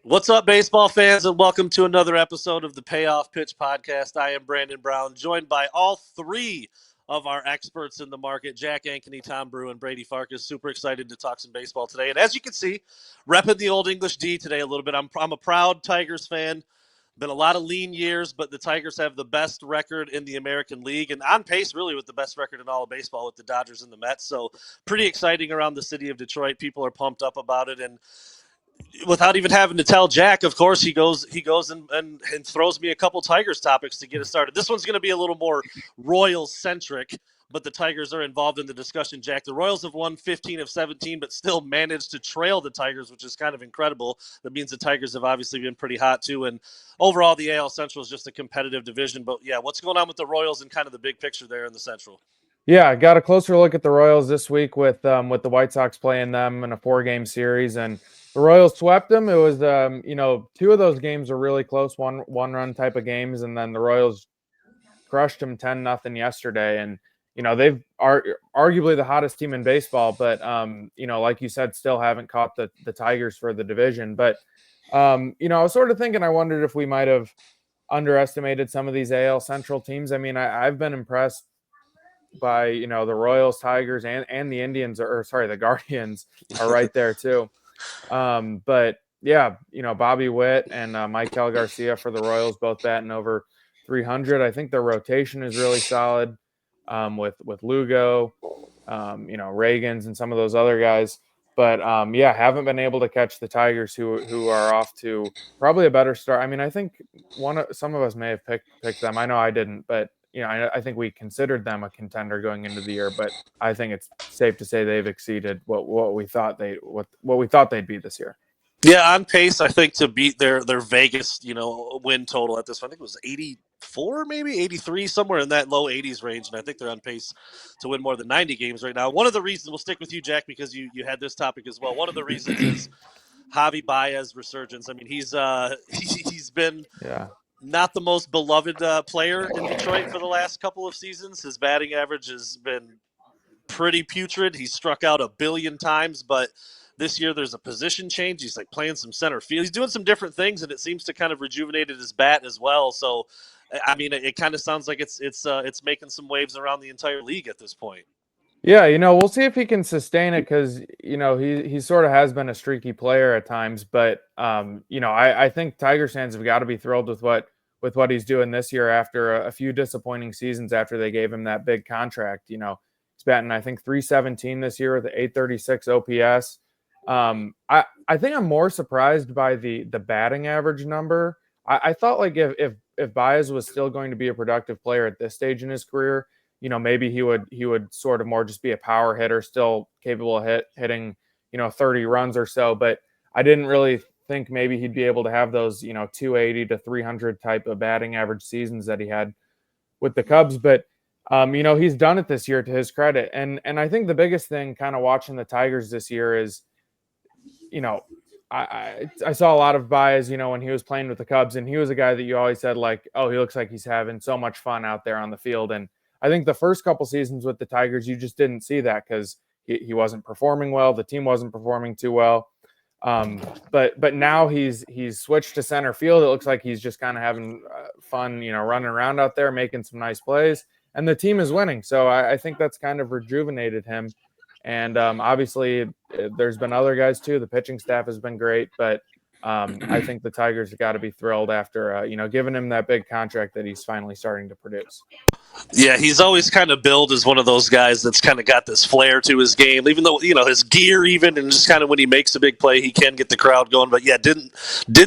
What's up, baseball fans, and welcome to another episode of the Payoff Pitch Podcast. I am Brandon Brown, joined by all three of our experts in the market, Jack Ankony, Brew and Brady Farkas. Super excited to talk some baseball today. And as you can see, repping the Old English D today a little bit. I'm a proud Tigers fan. Been a lot of lean years, but the Tigers have the best record in the American League and on pace really with the best record in all of baseball with the Dodgers and the Mets. So pretty exciting around the city of Detroit. People are pumped up about it. And without even having to tell Jack, of course, he goes and throws me a couple Tigers topics to get us started. This one's going to be a little more Royals-centric, but the Tigers are involved in the discussion, Jack. The Royals have won 15 of 17, but still managed to trail the Tigers, which is kind of incredible. That means the Tigers have obviously been pretty hot, too. And overall, the AL Central is just a competitive division. But, yeah, what's going on with the Royals and kind of the big picture there in the Central? Yeah, I got a closer look at the Royals this week with the White Sox playing them in a 4-game series, and the Royals swept them. It was, two of those games were really close, one-run type of games, and then the Royals crushed them 10-0 yesterday. And they've arguably the hottest team in baseball, but like you said, still haven't caught the Tigers for the division. But I was sort of thinking, I wondered if we might have underestimated some of these AL Central teams. I mean, I've been impressed by the Royals, Tigers, and the Indians, the Guardians are right there too. But yeah, Bobby Witt and Maikel Garcia for the Royals, both batting over 300. I think their rotation is really solid with Lugo, Reagans and some of those other guys. But haven't been able to catch the Tigers, who are off to probably a better start. I mean, I think some of us may have picked them. I know I didn't, but I think we considered them a contender going into the year, but I think it's safe to say they've exceeded what we thought they'd be this year. Yeah, on pace, I think, to beat their Vegas, win total at this point. I think it was 84, maybe 83, somewhere in that low 80s range, and I think they're on pace to win more than 90 games right now. One of the reasons, we'll stick with you, Jack, because you had this topic as well. One of the reasons is Javi Baez resurgence. I mean, he's been not the most beloved player in Detroit for the last couple of seasons. His batting average has been pretty putrid. He's struck out 1 billion times, but this year there's a position change. He's like playing some center field. He's doing some different things, and it seems to kind of rejuvenated his bat as well. So, I mean, it kind of sounds like it's making some waves around the entire league at this point. Yeah, we'll see if he can sustain it because, he sort of has been a streaky player at times. But, I think Tigers fans have got to be thrilled with what he's doing this year after a few disappointing seasons after they gave him that big contract. He's batting, I think, 317 this year with an 836 OPS. I think I'm more surprised by the batting average number. I thought like if Baez was still going to be a productive player at this stage in his career, maybe he would sort of more just be a power hitter, still capable of hitting 30 runs or so. But I didn't really think maybe he'd be able to have those 280 to 300 type of batting average seasons that he had with the Cubs. But he's done it this year to his credit. And I think the biggest thing kind of watching the Tigers this year is, I saw a lot of Baez, when he was playing with the Cubs, and he was a guy that you always said like, oh, he looks like he's having so much fun out there on the field. And I think the first couple seasons with the Tigers, you just didn't see that because he wasn't performing well. The team wasn't performing too well. But now he's switched to center field. It looks like he's just kind of having fun, running around out there, making some nice plays, and the team is winning. So I think that's kind of rejuvenated him. And obviously there's been other guys too. The pitching staff has been great, but I think the Tigers have got to be thrilled after, giving him that big contract that he's finally starting to produce. Yeah, he's always kind of billed as one of those guys that's kind of got this flair to his game, even though, his gear even, and just kind of when he makes a big play, he can get the crowd going. But yeah, didn't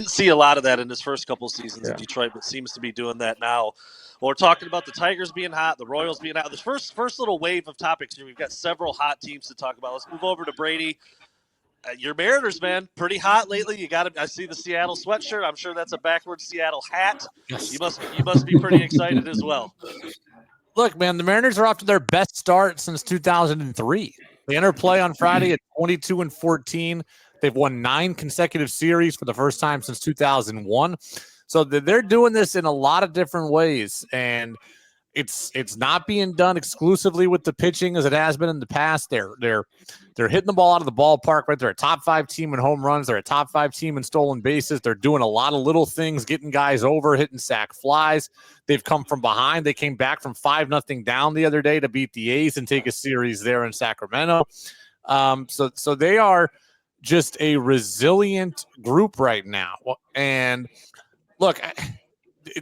see a lot of that in his first couple of seasons in Detroit, but seems to be doing that now. Well, we're talking about the Tigers being hot, the Royals being hot. This first little wave of topics here, we've got several hot teams to talk about. Let's move over to Brady. Your Mariners, man, pretty hot lately. I see the Seattle sweatshirt. I'm sure that's a backwards Seattle hat. Yes. You must be pretty excited as well. Look, man, the Mariners are off to their best start since 2003. They enter play on Friday at 22-14. They've won 9 consecutive series for the first time since 2001. So they're doing this in a lot of different ways. And It's not being done exclusively with the pitching as it has been in the past. They're hitting the ball out of the ballpark, right? They're a top 5 team in home runs. They're a top 5 team in stolen bases. They're doing a lot of little things, getting guys over, hitting sac flies. They've come from behind. They came back from 5-0 down the other day to beat the A's and take a series there in Sacramento. So they are just a resilient group right now. And look,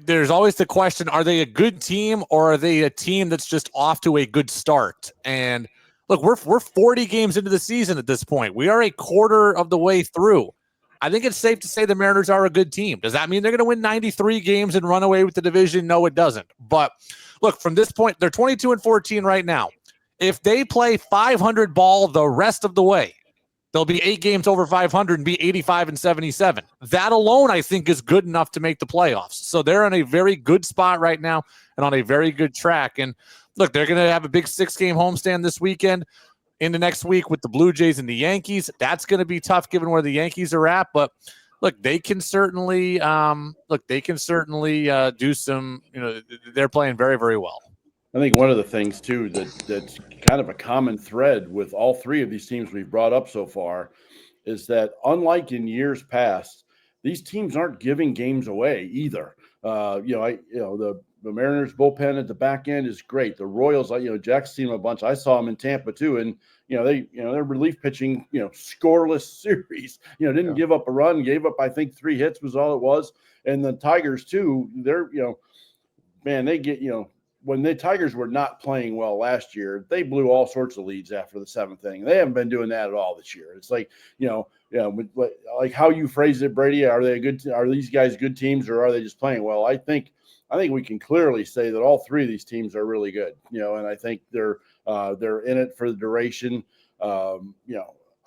there's always the question, are they a good team or are they a team that's just off to a good start? And look, we're 40 games into the season at this point. We are a quarter of the way through. I think it's safe to say the Mariners are a good team. Does that mean they're going to win 93 games and run away with the division? No, it doesn't. But look, from this point, they're 22-14 right now. If they play 500 ball the rest of the way, they'll be 8 games over 500 and be 85-77. That alone, I think, is good enough to make the playoffs. So they're in a very good spot right now and on a very good track. And look, they're going to have a big 6-game homestand this weekend into next week with the Blue Jays and the Yankees. That's going to be tough given where the Yankees are at. But look, they can certainly do some. They're playing very, very well. I think one of the things, too, that's kind of a common thread with all 3 of these teams we've brought up so far is that, unlike in years past, these teams aren't giving games away either. The Mariners bullpen at the back end is great. The Royals, Jack's seen them a bunch. I saw them in Tampa too, and their relief pitching, scoreless series. Didn't give up a run, gave up I think 3 hits was all it was. And the Tigers too. They're they get when the Tigers were not playing well last year, they blew all sorts of leads after the 7th inning. They haven't been doing that at all this year. It's like, like how you phrased it, Brady. Are these guys good teams or are they just playing well? I think we can clearly say that all 3 of these teams are really good. And I think they're in it for the duration. I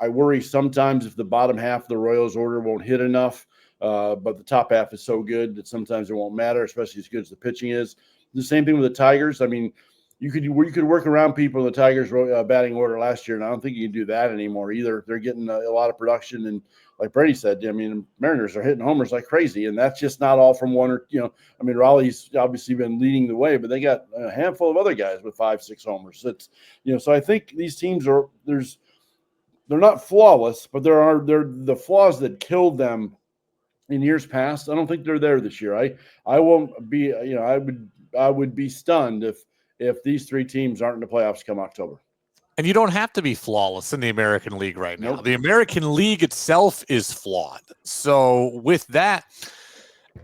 worry sometimes if the bottom half of the Royals order won't hit enough, but the top half is so good that sometimes it won't matter, especially as good as the pitching is. The same thing with the Tigers. I mean, you could work around people in the Tigers batting order last year, and I don't think you can do that anymore either. They're getting a lot of production, and like Brady said, I mean, the Mariners are hitting homers like crazy, and that's just not all from one or Raleigh's obviously been leading the way, but they got a handful of other guys with 5-6 homers. It's so I think these teams they're not flawless, but they're the flaws that killed them in years past. I don't think they're there this year. I won't be I would be stunned if these 3 teams aren't in the playoffs come October. And you don't have to be flawless in the American League right now. Nope. The American League itself is flawed. So with that,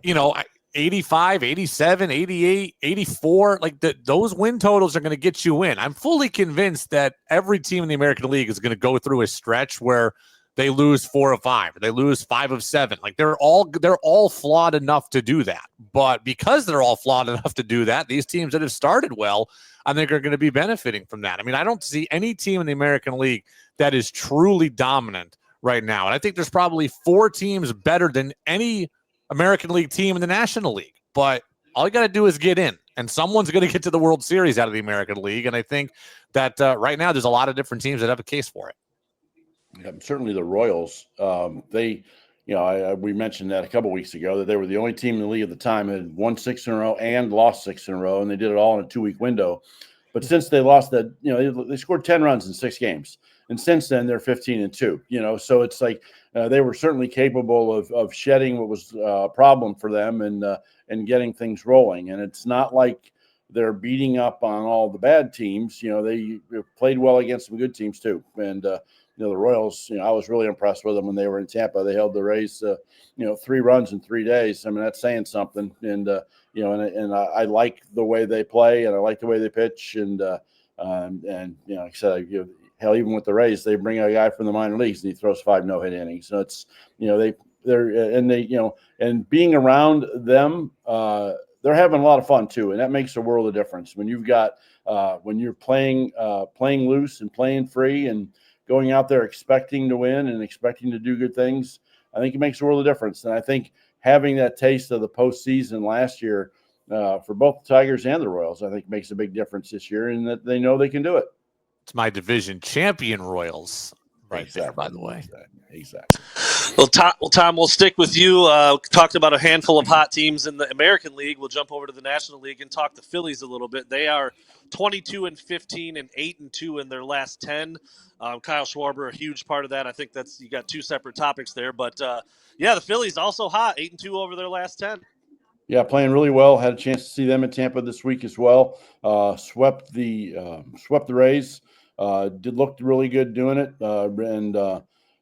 85, 87, 88, 84, those win totals are going to get you in. I'm fully convinced that every team in the American League is going to go through a stretch where they lose 4 of 5, or they lose 5 of 7. Like they're all flawed enough to do that. But because they're all flawed enough to do that, these teams that have started well, I think are going to be benefiting from that. I mean, I don't see any team in the American League that is truly dominant right now. And I think there's probably 4 teams better than any American League team in the National League. But all you got to do is get in, and someone's going to get to the World Series out of the American League. And I think that right now there's a lot of different teams that have a case for it. Yeah, certainly the Royals. We mentioned that a couple weeks ago that they were the only team in the league at the time that had won 6 in a row and lost 6 in a row, and they did it all in a 2-week window. But since they lost that, they scored 10 runs in 6 games, and since then they're 15-2. So it's like they were certainly capable of shedding what was a problem for them and getting things rolling. And it's not like they're beating up on all the bad teams. They played well against some good teams too, and. The Royals, I was really impressed with them when they were in Tampa. They held the Rays, 3 runs in 3 days. I mean, that's saying something. And I like the way they play, and I like the way they pitch. And like I said, hell, even with the Rays, they bring a guy from the minor leagues and he throws 5 no-hit innings. So it's and being around them, they're having a lot of fun too, and that makes a world of difference when you've got when you're playing loose and playing free and going out there expecting to win and expecting to do good things. I think it makes a world of difference. And I think having that taste of the postseason last year for both the Tigers and the Royals, I think makes a big difference this year, and that they know they can do it. It's my division champion Royals right there, by the way. Exactly. Well, Tom, we'll stick with you. Talked about a handful of hot teams in the American League. We'll jump over to the National League and talk the Phillies a little bit. They are 22-15 and 8-2 in their last 10. Kyle Schwarber, a huge part of that. I think that's you got two separate topics there, but yeah, the Phillies also hot, 8-2 over their last 10. Yeah, playing really well. Had a chance to see them in Tampa this week as well. Swept the Rays. Looked really good doing it.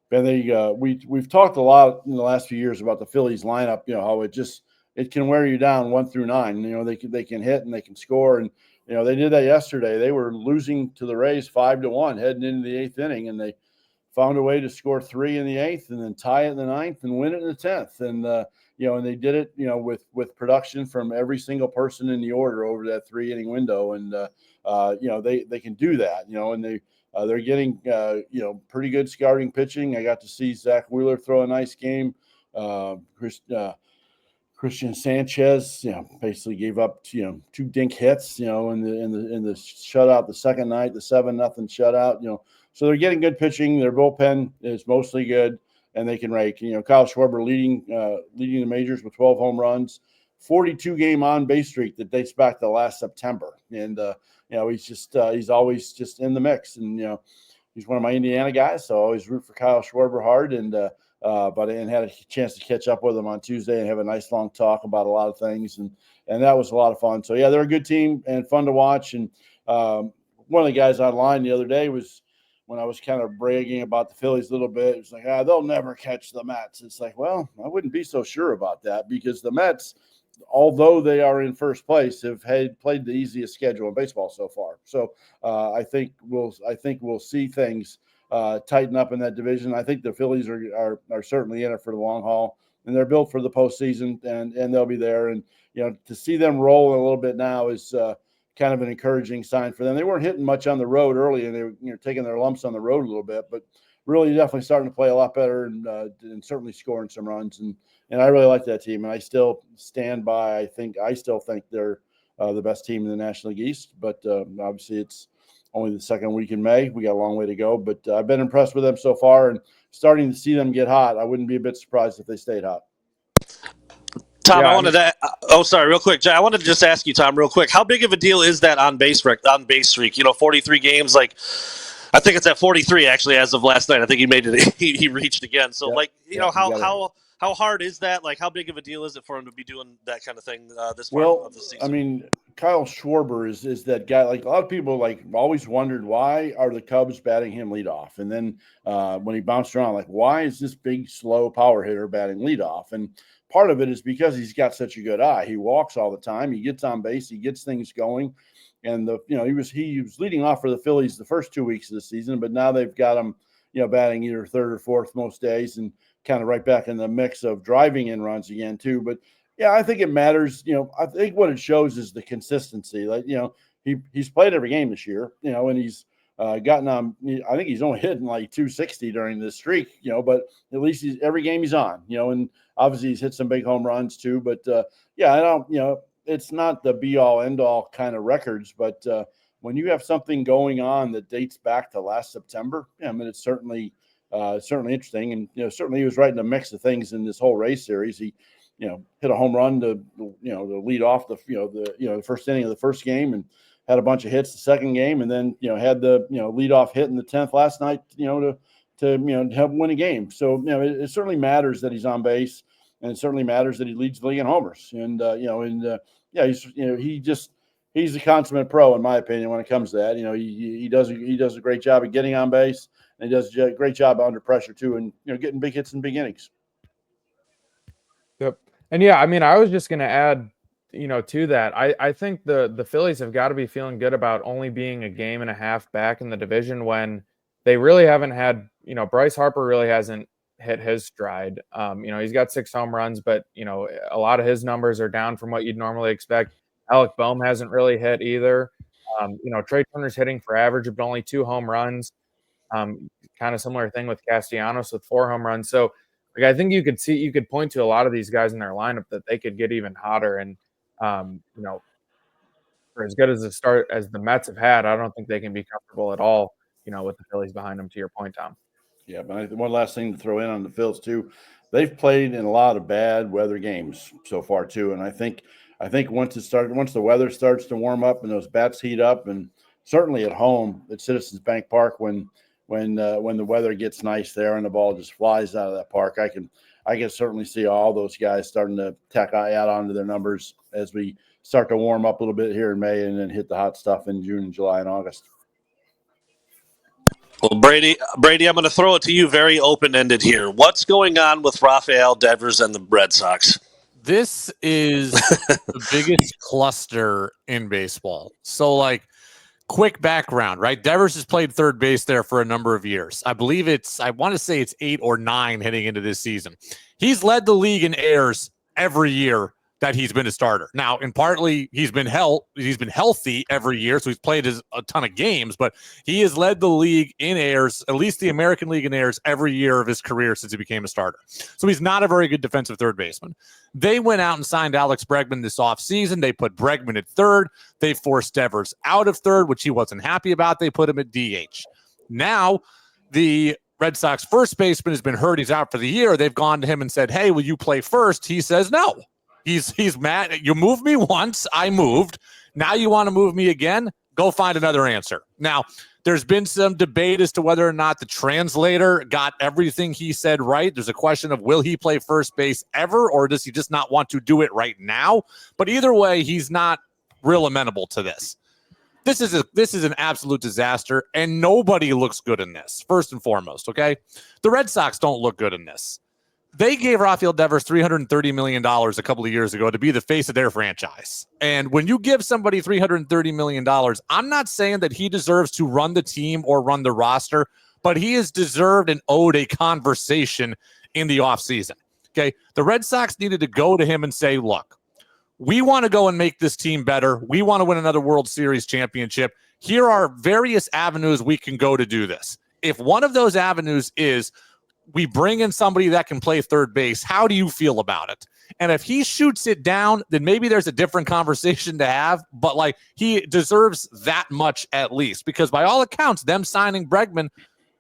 We've talked a lot in the last few years about the Phillies lineup. You know how it can wear you down 1 through 9. You know they can hit and they can score, and you know they did that yesterday. They were losing to the Rays 5-1 heading into the 8th inning, and they found a way to score 3 in the 8th and then tie it in the 9th and win it in the 10th. And and they did it, with production from every single person in the order over that 3-inning window. And they can do that, and they're getting pretty good scouting pitching. I got to see Zach Wheeler throw a nice game. Christian Sanchez, basically gave up, 2 dink hits, in the shutout the second night, the 7-0 shutout, so they're getting good pitching. Their bullpen is mostly good, and they can rake. Kyle Schwarber leading the majors with 12 home runs, 42-game on-base streak that dates back to last September, and he's always just in the mix, and he's one of my Indiana guys, so I always root for Kyle Schwarber hard, and but I had a chance to catch up with him on Tuesday and have a nice long talk about a lot of things, and that was a lot of fun. So yeah, they're a good team and fun to watch. And one of the guys online the other day was, when I was kind of bragging about the Phillies a little bit, it was like, they'll never catch the Mets. It's like, well, I wouldn't be so sure about that, because the Mets, although they are in first place, have played the easiest schedule in baseball so far. So I think we'll see things tighten up in that division. I think the Phillies are certainly in it for the long haul, and they're built for the postseason, and they'll be there. And to see them roll a little bit now is kind of an encouraging sign for them. They weren't hitting much on the road early, and they were taking their lumps on the road a little bit, but really definitely starting to play a lot better, and certainly scoring some runs. And I really like that team, and I still stand by. I still think they're the best team in the National League East, but obviously it's only the second week in May. We got a long way to go, but I've been impressed with them so far, and starting to see them get hot. I wouldn't be a bit surprised if they stayed hot. Tom, I wanted to. Real quick, Jay, I wanted to just ask you, Tom, real quick. How big of a deal is that on base streak? 43 games. Like, I think it's at 43 actually as of last night. I think he made it. He reached again. So, how hard is that? Like, how big of a deal is it for him to be doing that kind of thing this part of the season? I mean, Kyle Schwarber is that guy. Like, a lot of people always wondered, why are the Cubs batting him leadoff? And then when he bounced around, like, why is this big, slow power hitter batting leadoff? And part of it is because he's got such a good eye. He walks all the time. He gets on base. He gets things going. And he was leading off for the Phillies the first 2 weeks of the season, but now they've got him, batting either third or fourth most days, and kind of right back in the mix of driving in runs again too. But yeah, I think it matters. I think what it shows is the consistency. Like, he's played every game this year, and he's gotten on. I think he's only hitting like 260 during this streak, but at least every game he's on, and obviously he's hit some big home runs too. But I don't, it's not the be all end all kind of records, but when you have something going on that dates back to last September, I mean, it's certainly interesting. And, certainly he was right in the mix of things in this whole race series. He, hit a home run to lead off the first inning of the first game, and had a bunch of hits the second game, and then, had the, lead off hit in the 10th last night, to help win a game. So, it certainly matters that he's on base, and it certainly matters that he leads the league in homers. And, he's a consummate pro, in my opinion, when it comes to that. He does a great job of getting on base, and he does a great job under pressure too, and getting big hits in big innings. Yep. And yeah, I mean, I was just going to add, to that. I think the Phillies have got to be feeling good about only being a game and a half back in the division, when they really haven't had, Bryce Harper really hasn't hit his stride. He's got 6 home runs, but a lot of his numbers are down from what you'd normally expect. Alec Boehm hasn't really hit either. Trey Turner's hitting for average, but only 2 home runs. Kind of similar thing with Castellanos with 4 home runs. So, I think you could point to a lot of these guys in their lineup that they could get even hotter. And for as good as the start as the Mets have had, I don't think they can be comfortable at all, with the Phillies behind them. To your point, Tom. Yeah, but one last thing to throw in on the Phils too. They've played in a lot of bad weather games so far too, and I think once the weather starts to warm up and those bats heat up, and certainly at home at Citizens Bank Park when the weather gets nice there and the ball just flies out of that park, I can certainly see all those guys starting to tack out onto their numbers as we start to warm up a little bit here in May and then hit the hot stuff in June, July, and August. Well, Brady, I'm going to throw it to you very open-ended here. What's going on with Rafael Devers and the Red Sox? This is the biggest cluster in baseball. So, like, quick background, right? Devers has played third base there for a number of years. I want to say it's 8 or 9 heading into this season. He's led the league in errors every year that he's been a starter. Now, and partly he's been healthy every year, so he's played a ton of games, but he has led the league in errors, at least the American League in errors, every year of his career since he became a starter. So he's not a very good defensive third baseman. They went out and signed Alex Bregman this offseason. They put Bregman at third. They forced Devers out of third, which he wasn't happy about. They put him at DH. Now, the Red Sox first baseman has been hurt. He's out for the year. They've gone to him and said, hey, will you play first? He says no. He's mad. You moved me once. I moved. Now you want to move me again? Go find another answer. Now, there's been some debate as to whether or not the translator got everything he said right. There's a question of will he play first base ever, or does he just not want to do it right now? But either way, he's not real amenable to this. This is an absolute disaster, and nobody looks good in this, first and foremost, okay? The Red Sox don't look good in this. They gave Rafael Devers $330 million a couple of years ago to be the face of their franchise. And when you give somebody $330 million, I'm not saying that he deserves to run the team or run the roster, but he has deserved and owed a conversation in the offseason. Okay. The Red Sox needed to go to him and say, look, we want to go and make this team better. We want to win another World Series championship. Here are various avenues we can go to do this. If one of those avenues is we bring in somebody that can play third base, how do you feel about it? And if he shoots it down, then maybe there's a different conversation to have, but like he deserves that much at least, because by all accounts, them signing Bregman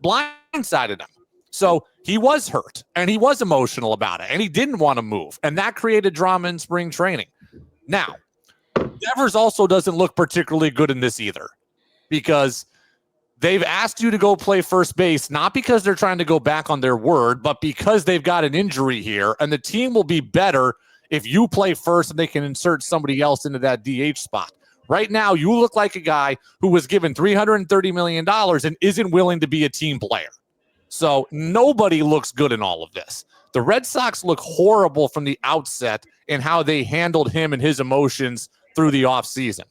blindsided him. So he was hurt and he was emotional about it and he didn't want to move. And that created drama in spring training. Now, Devers also doesn't look particularly good in this either, because they've asked you to go play first base, not because they're trying to go back on their word, but because they've got an injury here, and the team will be better if you play first and they can insert somebody else into that DH spot. Right now, you look like a guy who was given $330 million and isn't willing to be a team player. So nobody looks good in all of this. The Red Sox look horrible from the outset in how they handled him and his emotions through the offseason.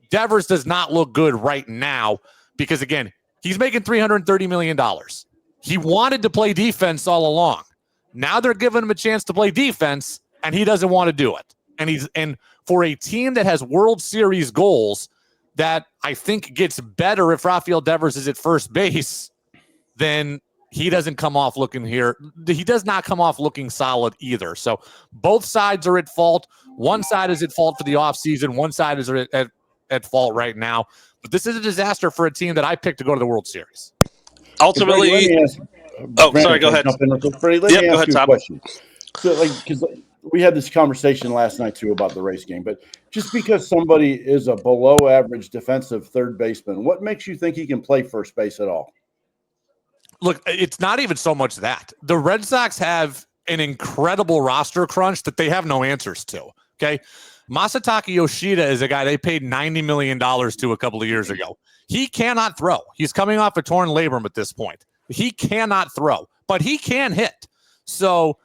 Devers does not look good right now, because, again, he's making $330 million. He wanted to play defense all along. Now they're giving him a chance to play defense, and he doesn't want to do it. And for a team that has World Series goals, that I think gets better if Rafael Devers is at first base, then he doesn't come off looking here. He does not come off looking solid either. So both sides are at fault. One side is at fault for the offseason. One side is at fault right now. But this is a disaster for a team that I picked to go to the World Series. Ultimately, sorry, go ahead. Brady, let me ask you a question. So, because we had this conversation last night too about the race game, but just because somebody is a below-average defensive third baseman, what makes you think he can play first base at all? Look, it's not even so much that. The Red Sox have an incredible roster crunch that they have no answers to, okay? Masataka Yoshida is a guy they paid $90 million to a couple of years ago. He cannot throw. He's coming off a torn labrum at this point. He cannot throw, but he can hit. So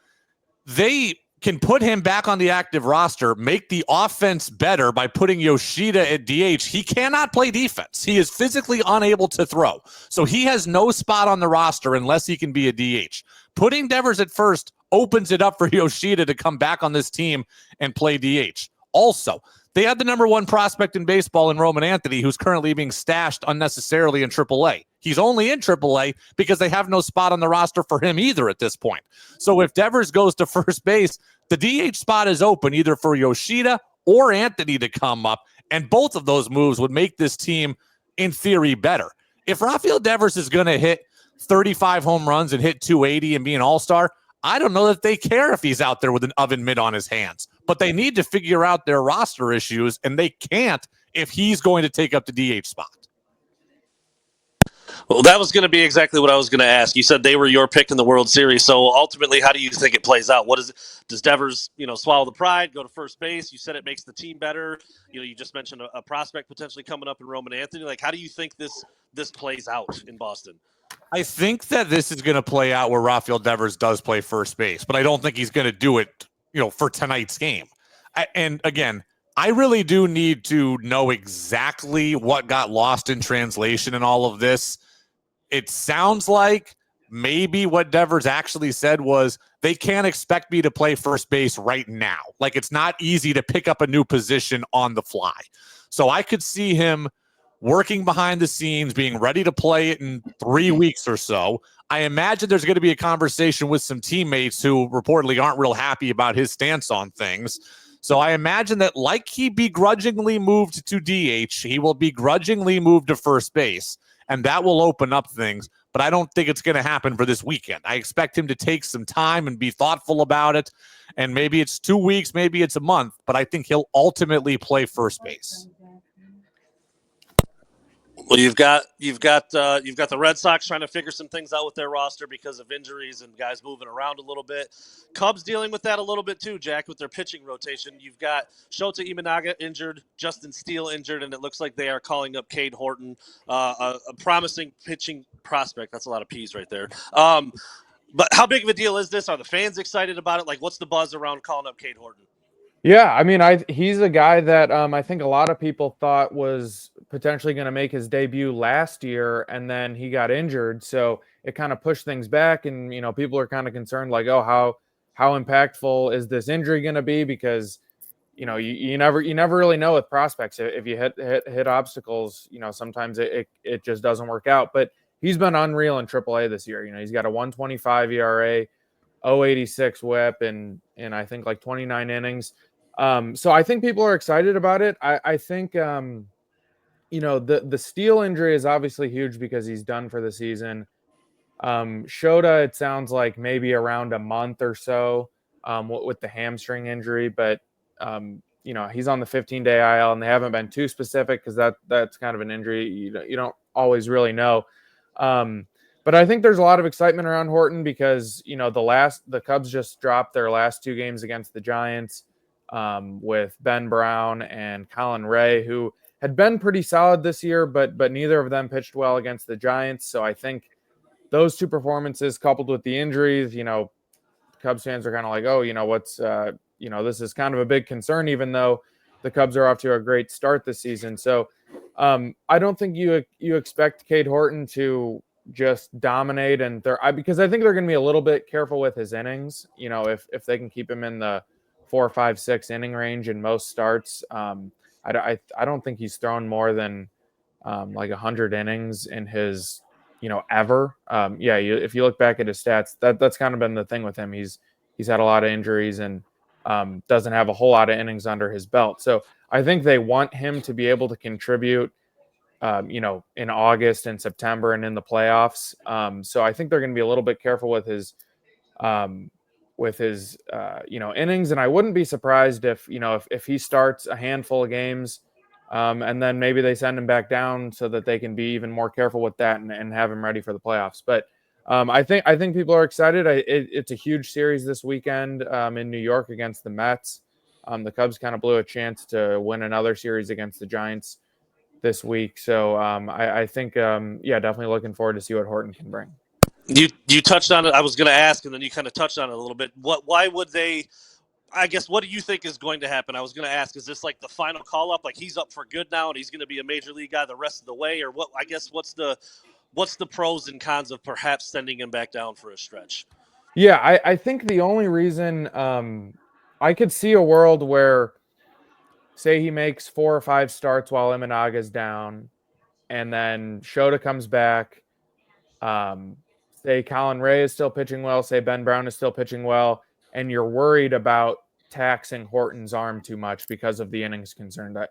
they can put him back on the active roster, make the offense better by putting Yoshida at DH. He cannot play defense. He is physically unable to throw. So he has no spot on the roster unless he can be a DH. Putting Devers at first opens it up for Yoshida to come back on this team and play DH. Also, they had the number one prospect in baseball in Roman Anthony, who's currently being stashed unnecessarily in AAA. He's only in AAA because they have no spot on the roster for him either at this point. So if Devers goes to first base, the DH spot is open either for Yoshida or Anthony to come up, and both of those moves would make this team, in theory, better. If Rafael Devers is going to hit 35 home runs and hit 280 and be an all-star, I don't know that they care if he's out there with an oven mitt on his hands. But they need to figure out their roster issues, and they can't if he's going to take up the DH spot. Well, that was going to be exactly what I was going to ask. You said they were your pick in the World Series. So ultimately, how do you think it plays out? What is it? Does Devers, swallow the pride, go to first base? You said it makes the team better. You just mentioned a prospect potentially coming up in Roman Anthony. Like, how do you think this plays out in Boston? I think that this is going to play out where Rafael Devers does play first base, but I don't think he's going to do it, for tonight's game. And again, I really do need to know exactly what got lost in translation in all of this. It sounds like maybe what Devers actually said was they can't expect me to play first base right now. Like, it's not easy to pick up a new position on the fly. So I could see him working behind the scenes, being ready to play it in 3 weeks or so. I imagine there's going to be a conversation with some teammates who reportedly aren't real happy about his stance on things. So I imagine that, like he begrudgingly moved to DH, he will begrudgingly move to first base, and that will open up things. But I don't think it's going to happen for this weekend. I expect him to take some time and be thoughtful about it. And maybe it's 2 weeks, maybe it's a month, but I think he'll ultimately play first base. Well, you've got the Red Sox trying to figure some things out with their roster because of injuries and guys moving around a little bit. Cubs dealing with that a little bit too, Jack, with their pitching rotation. You've got Shota Imanaga injured, Justin Steele injured, and it looks like they are calling up Cade Horton, a promising pitching prospect. That's a lot of P's right there. But how big of a deal is this? Are the fans excited about it? Like, what's the buzz around calling up Cade Horton? Yeah, I mean, he's a guy that I think a lot of people thought was potentially going to make his debut last year, and then he got injured, so it kind of pushed things back. And people are kind of concerned, like, oh, how impactful is this injury going to be? Because you never really know with prospects. If you hit obstacles, sometimes it just doesn't work out. But he's been unreal in AAA this year. He's got a 1.25 ERA, 0.86 WHIP, and I think like 29 innings. So I think people are excited about it. I think, the Steele injury is obviously huge because he's done for the season. Shota, it sounds like maybe around a month or so with the hamstring injury, but, he's on the 15-day IL, and they haven't been too specific because that's kind of an injury you don't always really know. But I think there's a lot of excitement around Horton because, the Cubs just dropped their last 2 games against the Giants. With Ben Brown and Colin Ray, who had been pretty solid this year, but neither of them pitched well against the Giants. So I think those 2 performances coupled with the injuries, Cubs fans are kind of like, oh, what's, this is kind of a big concern, even though the Cubs are off to a great start this season. So I don't think you expect Cade Horton to just dominate, because I think they're going to be a little bit careful with his innings. If they can keep him in the 4, 5, 6 inning range in most starts. I don't think he's thrown more than like 100 innings in his, ever. If you look back at his stats, that's kind of been the thing with him. He's had a lot of injuries and doesn't have a whole lot of innings under his belt. So I think they want him to be able to contribute, in August and September and in the playoffs. So I think they're going to be a little bit careful with his innings. And I wouldn't be surprised if he starts a handful of games and then maybe they send him back down so that they can be even more careful with that and have him ready for the playoffs. But I think people are excited. It's a huge series this weekend in New York against the Mets. The Cubs kind of blew a chance to win another series against the Giants this week. So I think, definitely looking forward to see what Horton can bring. You touched on it. I was going to ask, and then you kind of touched on it a little bit. Why would they? I guess, what do you think is going to happen? I was going to ask, is this like the final call up? Like, he's up for good now, and he's going to be a major league guy the rest of the way, or what? I guess what's the pros and cons of perhaps sending him back down for a stretch? Yeah, I think the only reason I could see a world where, say, he makes 4 or 5 starts while Imanaga's down, and then Shota comes back. Say Colin Ray is still pitching well, say Ben Brown is still pitching well, and you're worried about taxing Horton's arm too much because of the innings concern that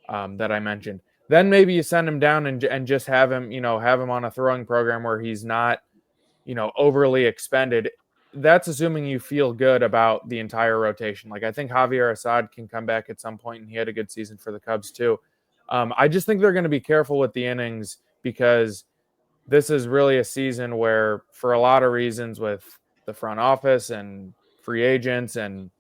I mentioned. then maybe you send him down and just have him, have him on a throwing program where he's not, overly expended. That's assuming you feel good about the entire rotation. Like, I think Javier Assad can come back at some point, and he had a good season for the Cubs too. I just think they're going to be careful with the innings because this is really a season where, for a lot of reasons, with the front office and free agents and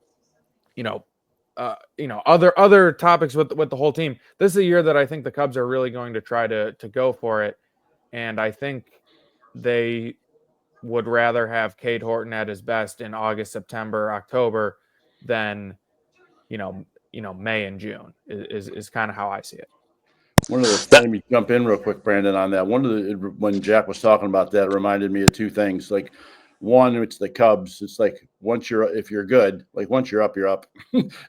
other topics with the whole team, this is a year that I think the Cubs are really going to try to go for it, and I think they would rather have Cade Horton at his best in August, September, October than May and June is kind of how I see it. One of the, let me jump in real quick, Brandon, on that. When Jack was talking about that, it reminded me of two things. Like, one, it's the Cubs. It's like once you're up, you're up.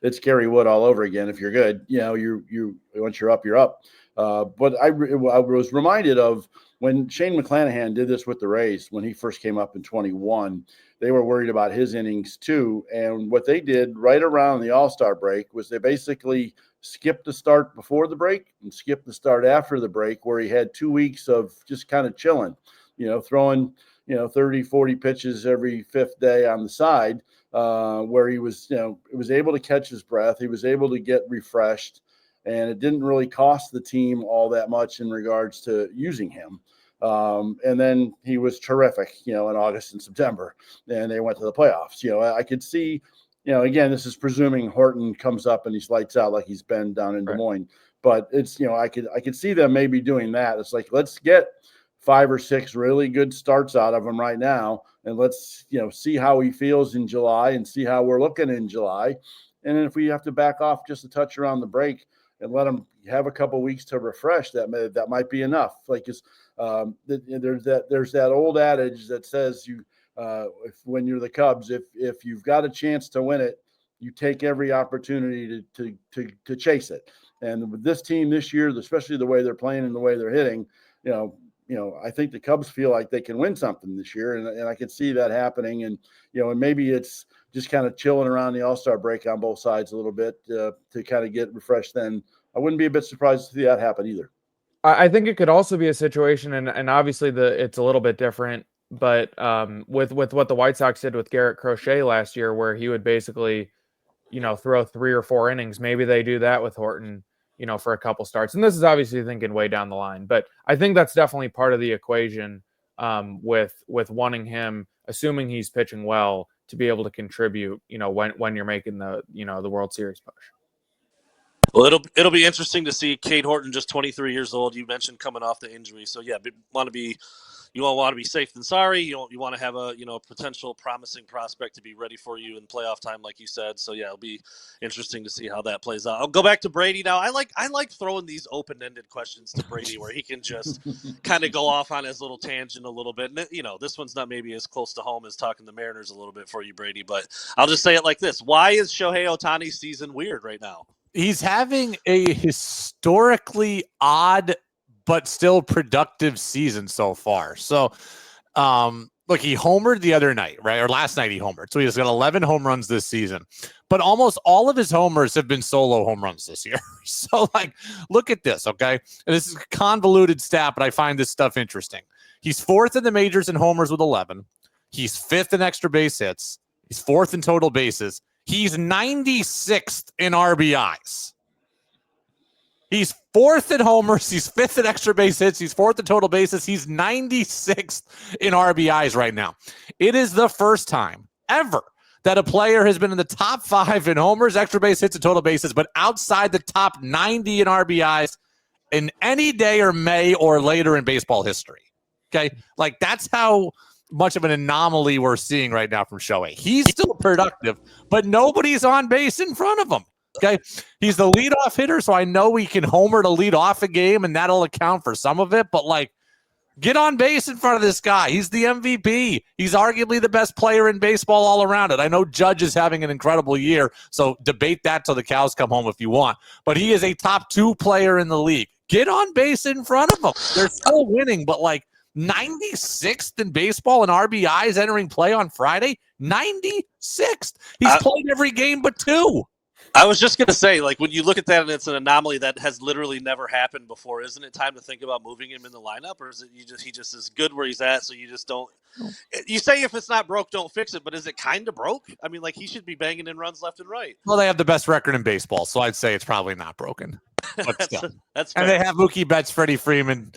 It's Kerry Wood all over again. If you're good, once you're up, you're up. But I was reminded of when Shane McClanahan did this with the Rays when he first came up in 21. They were worried about his innings too, and what they did right around the All-Star break was they basically skipped the start before the break and skipped the start after the break, where he had 2 weeks of just kind of chilling, throwing 30, 40 pitches every fifth day on the side, where he was able to catch his breath. He was able to get refreshed, and it didn't really cost the team all that much in regards to using him. And then he was terrific, in August and September, and they went to the playoffs. I could see, again, this is presuming Horton comes up and he's lights out like he's been down in Des Moines, but it's, I could see them maybe doing that. It's like, let's get 5 or 6 really good starts out of him right now, and let's, see how he feels in July and see how we're looking in July. And then if we have to back off just a touch around the break and let him have a couple weeks to refresh, that might be enough. Like, there's that old adage that says when you're the Cubs, if you've got a chance to win it, you take every opportunity to chase it. And with this team this year, especially the way they're playing and the way they're hitting, I think the Cubs feel like they can win something this year, and I can see that happening. And and maybe it's just kind of chilling around the All-Star break on both sides a little bit to kind of get refreshed. Then I wouldn't be a bit surprised to see that happen either. I think it could also be a situation, and obviously it's a little bit different, but with what the White Sox did with Garrett Crochet last year, where he would basically, throw 3 or 4 innings. Maybe they do that with Horton, for a couple starts. And this is obviously thinking way down the line, but I think that's definitely part of the equation with wanting him, assuming he's pitching well, to be able to contribute, when you're making the World Series push. Well, it'll be interesting to see Cade Horton, just 23 years old. You mentioned coming off the injury, so yeah, you all want to be safe than sorry. You want to have a potential promising prospect to be ready for you in playoff time, like you said. So yeah, it'll be interesting to see how that plays out. I'll go back to Brady now. I like throwing these open-ended questions to Brady where he can just kind of go off on his little tangent a little bit. And this one's not maybe as close to home as talking the Mariners a little bit for you, Brady, but I'll just say it like this: why is Shohei Ohtani's season weird right now? He's having a historically odd but still productive season so far. So, look, he homered the other night, right? Or last night he homered. So he's got 11 home runs this season. But almost all of his homers have been solo home runs this year. So, look at this, okay? And this is a convoluted stat, but I find this stuff interesting. He's 4th in the majors in homers with 11. He's 5th in extra base hits. He's 4th in total bases. He's 96th in RBIs. He's 4th in homers. He's 5th in extra base hits. He's 4th in total bases. He's 96th in RBIs right now. It is the first time ever that a player has been in the top 5 in homers, extra base hits, and total bases, but outside the top 90 in RBIs in any day or May or later in baseball history. Okay? That's how much of an anomaly we're seeing right now from Shohei. He's still productive, but nobody's on base in front of him. Okay, he's the leadoff hitter, so I know he can homer to lead off a game, and that'll account for some of it. But get on base in front of this guy. He's the MVP. He's arguably the best player in baseball all around it. I know Judge is having an incredible year, so debate that till the cows come home if you want. But he is a top 2 player in the league. Get on base in front of him. They're still winning, but 96th in baseball in RBIs entering play on Friday. 96th. He's played every game but 2. I was just gonna say, like, when you look at that and it's an anomaly that has literally never happened before, isn't it time to think about moving him in the lineup, or is it he just is good where he's at, so you just don't? You say if it's not broke, don't fix it, but is it kind of broke? I mean, like, he should be banging in runs left and right. Well, they have the best record in baseball, so I'd say it's probably not broken. But still. That's fair. And they have Mookie Betts, Freddie Freeman,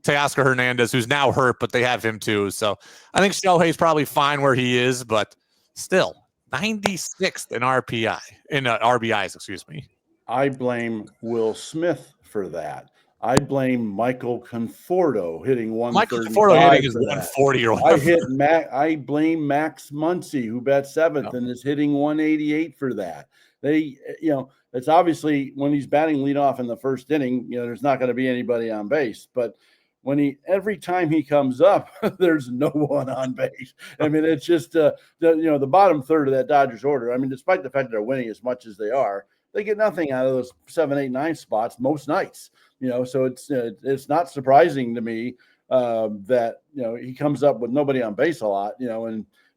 Teoscar Hernandez, who's now hurt, but they have him too. So I think Shohei's probably fine where he is, but still 96th in RBIs, excuse me. I blame Will Smith for that. I blame Michael Conforto hitting 135. Michael Conforto hitting is 140 or whatever. I blame Max Muncy, who bat seventh and is hitting 188 for that. It's obviously when he's batting leadoff in the first inning, there's not going to be anybody on base. But every time he comes up, there's no one on base. I mean, it's just the bottom third of that Dodgers order. I mean, despite the fact that they're winning as much as they are, they get nothing out of those 7, 8, 9 spots most nights. So it's not surprising to me that he comes up with nobody on base a lot.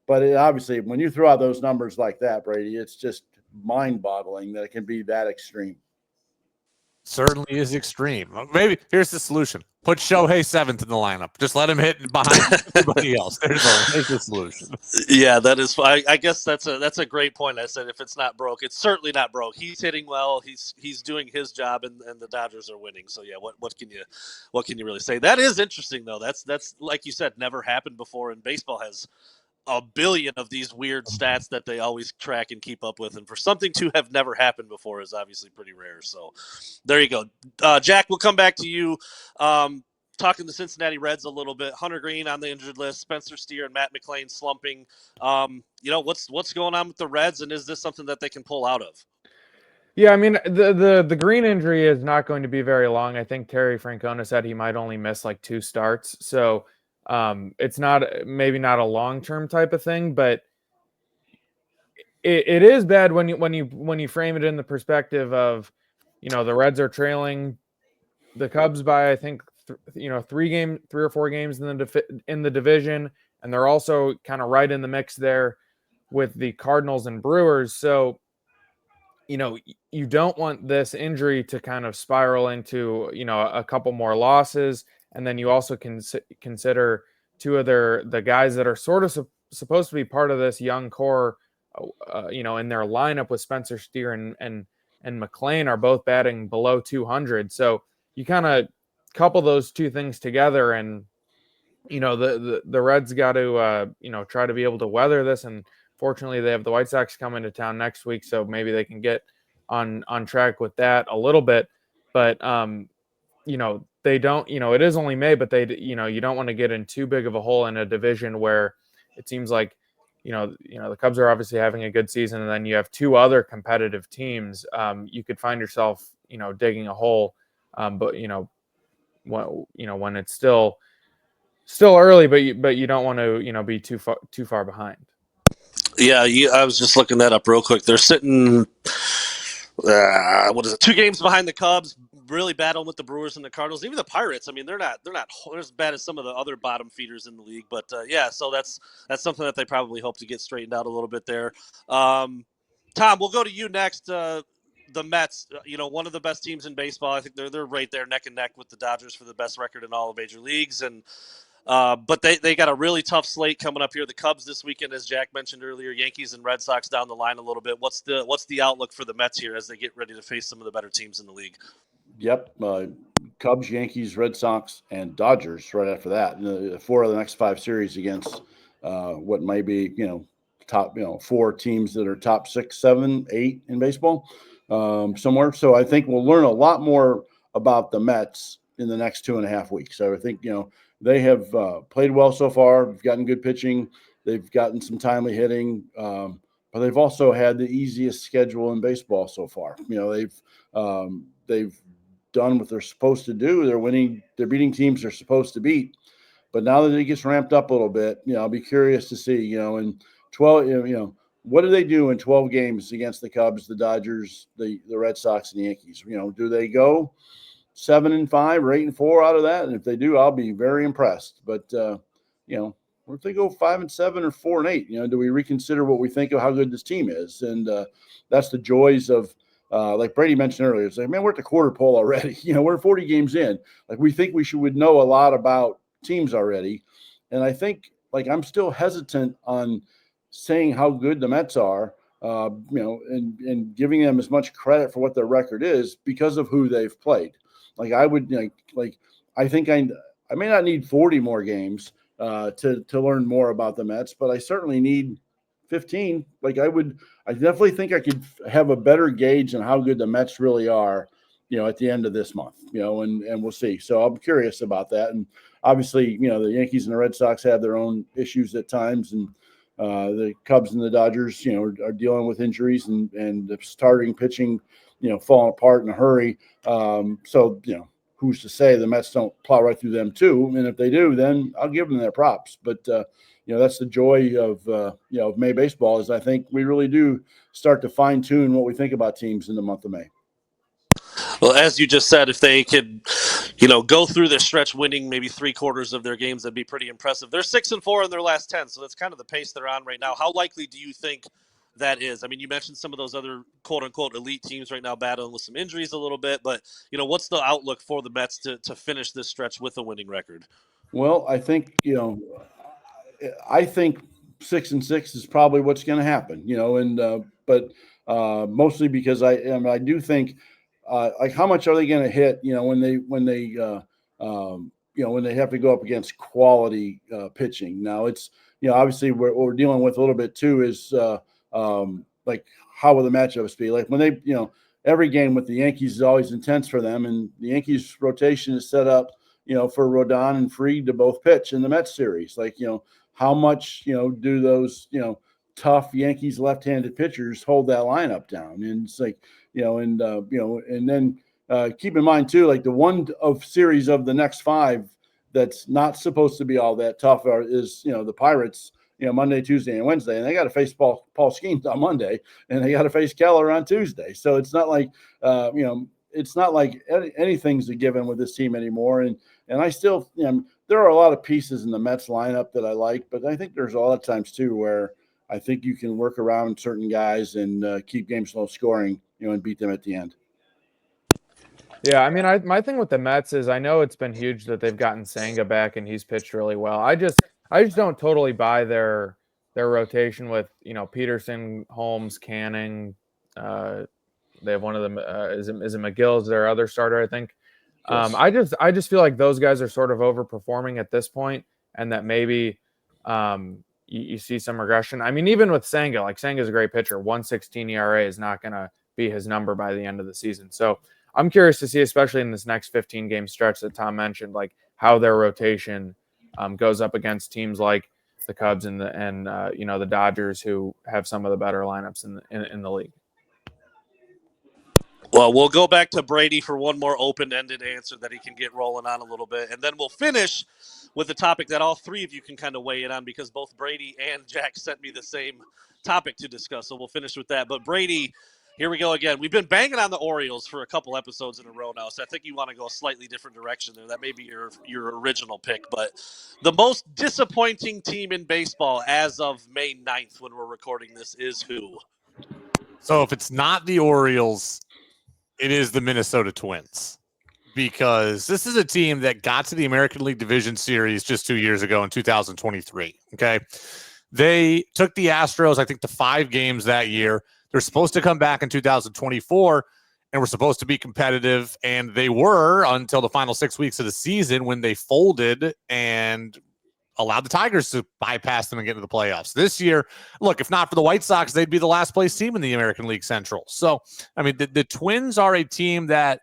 But obviously when you throw out those numbers like that, Brady, it's just mind-boggling that it can be that extreme. Certainly is extreme. Maybe here's the solution: put Shohei 7th in the lineup. Just let him hit behind everybody else. There's the solution. Yeah, that is. I guess that's a great point. I said if it's not broke, it's certainly not broke. He's hitting well. He's doing his job, and the Dodgers are winning. So yeah, what can you really say? That is interesting though. That's like you said, never happened before, and baseball has a billion of these weird stats that they always track and keep up with, and for something to have never happened before is obviously pretty rare. So there you go. Jack, we'll come back to you. Talking the Cincinnati Reds a little bit. Hunter Green on the injured list, Spencer Steer and Matt McClain slumping. What's going on with the Reds, and is this something that they can pull out of? Yeah, I mean, the Green injury is not going to be very long. I think Terry Francona said he might only miss like 2 starts. So it's maybe not a long-term type of thing, but it is bad when you frame it in the perspective of, the Reds are trailing the Cubs by, I think, 3 or 4 games in the division, and they're also kind of right in the mix there with the Cardinals and Brewers. So, you don't want this injury to kind of spiral into, a couple more losses, and then you also consider 2 of the guys that are sort of supposed to be part of this young core, in their lineup with Spencer Steer and McClain are both batting below 200. So you kind of couple those 2 things together, and the Reds got to try to be able to weather this. And fortunately, they have the White Sox coming to town next week, so maybe they can get on track with that a little bit. But they don't. It is only May, but you don't want to get in too big of a hole in a division where it seems like the Cubs are obviously having a good season, and then you have 2 other competitive teams. You could find yourself digging a hole, but when it's still early, but you don't want to be too far behind. Yeah, I was just looking that up real quick. They're sitting 2 games behind the Cubs, really battling with the Brewers and the Cardinals. Even the Pirates, I mean, they're not as bad as some of the other bottom feeders in the league. But so that's something that they probably hope to get straightened out a little bit there. Tom, we'll go to you next. The Mets, one of the best teams in baseball. I think they're right there neck and neck with the Dodgers for the best record in all of major leagues. And but they got a really tough slate coming up here. The Cubs this weekend, as Jack mentioned earlier, Yankees and Red Sox down the line a little bit. What's the outlook for the Mets here as they get ready to face some of the better teams in the league? Yep. Cubs, Yankees, Red Sox, and Dodgers right after that. 4 of the next 5 series against what might be, top, 4 teams that are top 6, 7, 8 in baseball somewhere. So I think we'll learn a lot more about the Mets in the next 2.5 weeks. So I think, they have played well so far. They've gotten good pitching. They've gotten some timely hitting, but they've also had the easiest schedule in baseball so far. They've done what they're supposed to do. They're beating teams they're supposed to beat. But now that it gets ramped up a little bit, I'll be curious to see, in 12, what do they do in 12 games against the Cubs, the Dodgers, the Red Sox, and the Yankees? Do they go 7-5 or 8-4 out of that? And if they do, I'll be very impressed. But what if they go 5-7 or 4-8? You know, do we reconsider what we think of how good this team is? And that's the joys of, like Brady mentioned earlier. It's like, man, we're at the quarter pole already. You know, we're 40 games in. Like, we think we would know a lot about teams already. And I think, like, I'm still hesitant on saying how good the Mets are, you know, and giving them as much credit for what their record is because of who they've played. Like, I would, like I think I may not need 40 more games to learn more about the Mets, but I certainly need 15. Like, I definitely think I could have a better gauge on how good the Mets really are, you know, at the end of this month, you know, and we'll see. So I'm curious about that. And obviously, you know, the Yankees and the Red Sox have their own issues at times, and the Cubs and the Dodgers, you know, are dealing with injuries and the starting pitching, you know, falling apart in a hurry. So, you know, who's to say the Mets don't plow right through them too? And if they do, then I'll give them their props. But, you know, that's the joy of, you know, of May baseball, is I think we really do start to fine tune what we think about teams in the month of May. Well, as you just said, if they could, you know, go through this stretch winning maybe 3/4 of their games, that'd be pretty impressive. They're 6-4 in their last 10, so that's kind of the pace they're on right now. How likely do you think that is? I mean, you mentioned some of those other quote unquote elite teams right now battling with some injuries a little bit, but you know, what's the outlook for the Mets to finish this stretch with a winning record? Well, I think, you know, I think 6-6 is probably what's going to happen, you know, and but mostly because I do think, like, how much are they going to hit, you know, when they you know, when they have to go up against quality pitching. Now, it's, you know, obviously what we're dealing with a little bit too is like, how will the matchups be? Like, when they, you know, every game with the Yankees is always intense for them, and the Yankees rotation is set up, you know, for Rodon and Fried to both pitch in the Mets series. Like, you know, how much, you know, do those, you know, tough Yankees left-handed pitchers hold that lineup down? And it's like, you know, and you know, and then keep in mind too, like, the one of series of the next 5 that's not supposed to be all that tough is, you know, the Pirates, you know, Monday, Tuesday, and Wednesday, and they got to face Paul Skeens on Monday, and they got to face Keller on Tuesday. So it's not like, you know, it's not like anything's a given with this team anymore. And I still, you know, there are a lot of pieces in the Mets lineup that I like, but I think there's a lot of times too where I think you can work around certain guys and keep games low scoring, you know, and beat them at the end. Yeah, I mean, my thing with the Mets is, I know it's been huge that they've gotten Senga back and he's pitched really well. I just don't totally buy their rotation with, you know, Peterson, Holmes, Canning. They have one of them. Is it McGill? Is their other starter? I think. Yes. I just feel like those guys are sort of overperforming at this point, and that maybe you see some regression. I mean, even with Senga, like, Senga's a great pitcher. 1.16 ERA is not going to be his number by the end of the season. So I'm curious to see, especially in this next 15 game stretch that Tom mentioned, like, how their rotation goes up against teams like the Cubs and you know, the Dodgers, who have some of the better lineups in the league. Well, we'll go back to Brady for one more open-ended answer that he can get rolling on a little bit, and then we'll finish with a topic that all three of you can kind of weigh in on, because both Brady and Jack sent me the same topic to discuss, so we'll finish with that. But Brady, here we go again. We've been banging on the Orioles for a couple episodes in a row now, so I think you want to go a slightly different direction there. That may be your original pick, but the most disappointing team in baseball as of May 9th when we're recording this is who? So if it's not the Orioles, it is the Minnesota Twins, because this is a team that got to the American League Division Series just 2 years ago in 2023. Okay. They took the Astros, I think, to 5 games that year. They're supposed to come back in 2024 and were supposed to be competitive. And they were until the final 6 weeks of the season, when they folded and allowed the Tigers to bypass them and get into the playoffs. This year, look, if not for the White Sox, they'd be the last place team in the American League Central. So, I mean, the Twins are a team that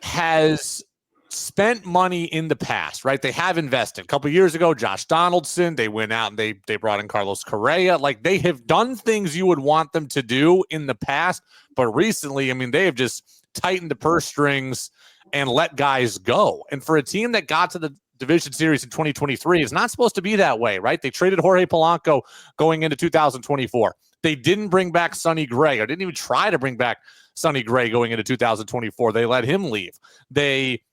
has spent money in the past, right? They have invested. A couple of years ago, Josh Donaldson, they went out and they brought in Carlos Correa. Like, they have done things you would want them to do in the past, but recently, I mean, they have just tightened the purse strings and let guys go. And for a team that got to the Division Series in 2023, it's not supposed to be that way, right? They traded Jorge Polanco going into 2024. They didn't bring back Sonny Gray, or didn't even try to bring back Sonny Gray going into 2024. They let him leave. They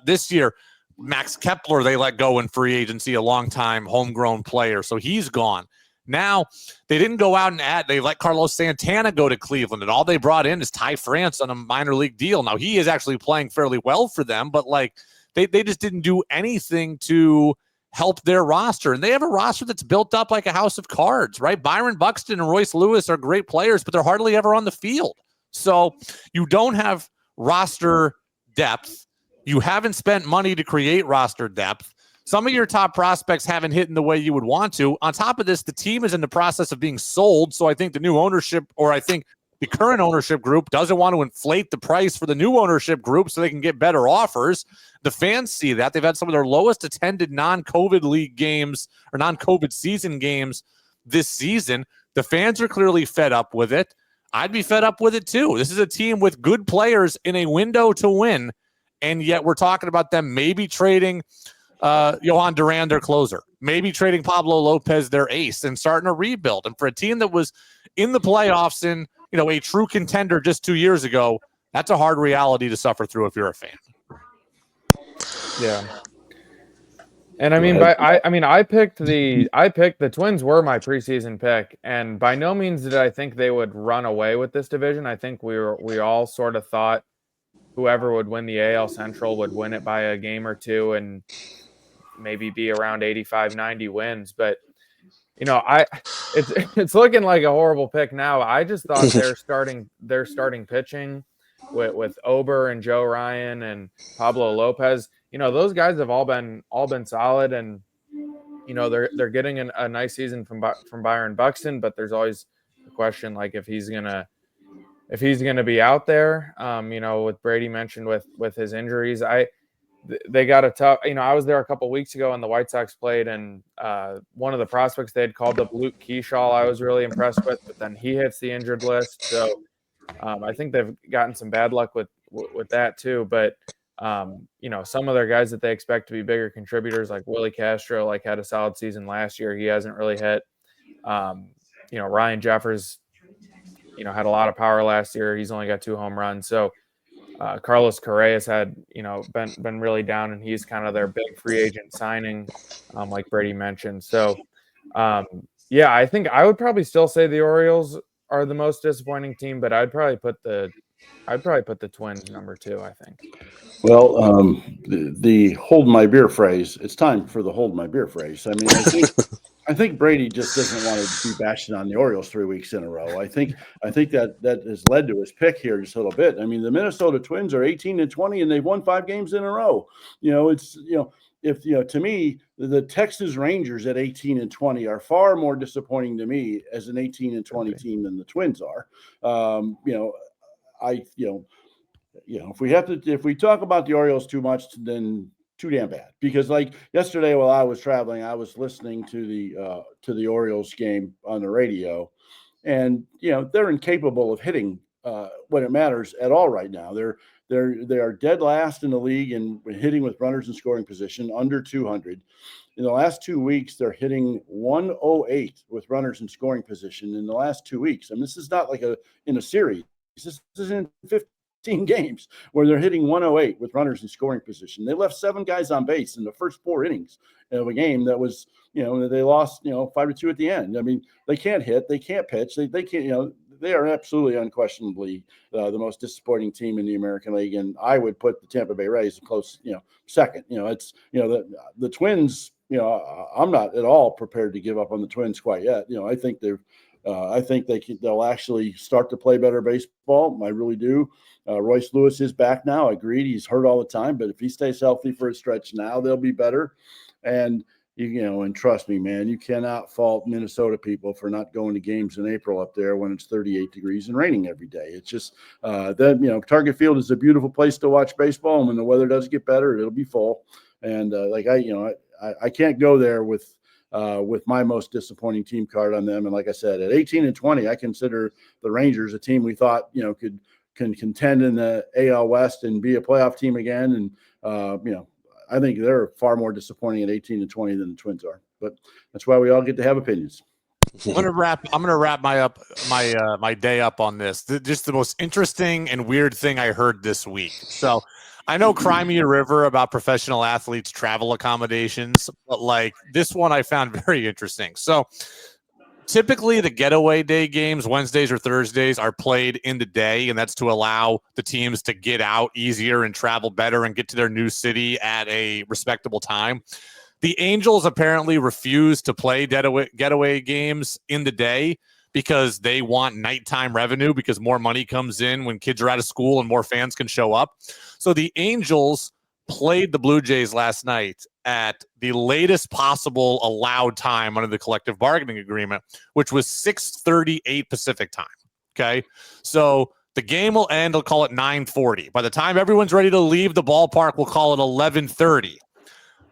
this year Max Kepler, they let go in free agency, a long-time homegrown player. So he's gone. Now, they didn't go out and they let Carlos Santana go to Cleveland, and all they brought in is Ty France on a minor league deal. Now, he is actually playing fairly well for them, but like they just didn't do anything to help their roster. And they have a roster that's built up like a house of cards, right? Byron Buxton and Royce Lewis are great players, but they're hardly ever on the field. So you don't have roster depth. You haven't spent money to create roster depth. Some of your top prospects haven't hit in the way you would want to. On top of this, the team is in the process of being sold. So I think the new ownership, or I think the current ownership group, doesn't want to inflate the price for the new ownership group so they can get better offers. The fans see that. They've had some of their lowest attended non-COVID league games or non-COVID season games this season. The fans are clearly fed up with it. I'd be fed up with it too. This is a team with good players in a window to win, and yet we're talking about them maybe trading Johan Duran, their closer, maybe trading Pablo Lopez, their ace, and starting a rebuild. And for a team that was in the playoffs and a true contender just 2 years ago, that's a hard reality to suffer through if you're a fan. Yeah. And I mean, I picked the Twins were my preseason pick, and by no means did I think they would run away with this division. I think we all sort of thought whoever would win the AL Central would win it by a game or two and maybe be around 85, 90 wins. But it's looking like a horrible pick now. I just thought their starting pitching with Ober and Joe Ryan and Pablo Lopez, those guys have all been solid, and they're getting a nice season from Byron Buxton, but there's always the question like if he's gonna be out there. With Brady mentioned with his injuries, they got a tough. I was there a couple weeks ago and the White Sox played, and one of the prospects they had called up, Luke Keyshaw, I was really impressed with, but then he hits the injured list. So I think they've gotten some bad luck with that too. But some of their guys that they expect to be bigger contributors, like Willie Castro, had a solid season last year. He hasn't really hit. Ryan Jeffers, had a lot of power last year. He's only got 2 home runs. So Carlos Correa's had, been really down, and he's kind of their big free agent signing, like Brady mentioned. So, I think I would probably still say the Orioles are the most disappointing team, but I'd probably put the Twins number 2, I think. Well, the hold my beer phrase, it's time for the hold my beer phrase. I mean, I think Brady just doesn't want to be bashing on the Orioles 3 weeks in a row. I think that has led to his pick here just a little bit. I mean, the Minnesota Twins are 18-20, and they've won 5 games in a row. To me, the Texas Rangers at 18-20 are far more disappointing to me as an 18-20 team than the Twins are. If we talk about the Orioles too much, then too damn bad, because like yesterday while I was traveling, I was listening to the Orioles game on the radio, and they're incapable of hitting when it matters at all right now. They are dead last in the league in hitting with runners in scoring position, under 200. In the last 2 weeks, they're hitting 108 with runners in scoring position in the last 2 weeks. And this is not like in a series. This is in 15 games where they're hitting 108 with runners in scoring position. They left 7 guys on base in the first 4 innings of a game that was, they lost, 5-2 at the end. I mean, they can't hit, they can't pitch, they can't, they are absolutely unquestionably the most disappointing team in the American League. And I would put the Tampa Bay Rays close, second. It's, the Twins, I'm not at all prepared to give up on the Twins quite yet. I think they'll actually start to play better baseball. I really do. Royce Lewis is back now. Agreed. He's hurt all the time, but if he stays healthy for a stretch now, they'll be better. And and trust me, man, you cannot fault Minnesota people for not going to games in April up there when it's 38 degrees and raining every day. It's just Target Field is a beautiful place to watch baseball, and when the weather does get better, it'll be full. And I can't go there with my most disappointing team card on them. And like I said, at 18-20, I consider the Rangers a team we thought can contend in the AL West and be a playoff team again. And I think they're far more disappointing at 18-20 than the Twins are. But that's why we all get to have opinions. I'm gonna wrap my day up on this. Just the most interesting and weird thing I heard this week. So I know Crimea River about professional athletes' travel accommodations, but like this one I found very interesting. So typically the getaway day games, Wednesdays or Thursdays, are played in the day, and that's to allow the teams to get out easier and travel better and get to their new city at a respectable time. The Angels apparently refuse to play getaway games in the day because they want nighttime revenue, because more money comes in when kids are out of school and more fans can show up. So the Angels played the Blue Jays last night at the latest possible allowed time under the collective bargaining agreement, which was 6:38 Pacific time. Okay. So the game will end, I'll call it 9:40. By the time everyone's ready to leave the ballpark, we'll call it 11:30.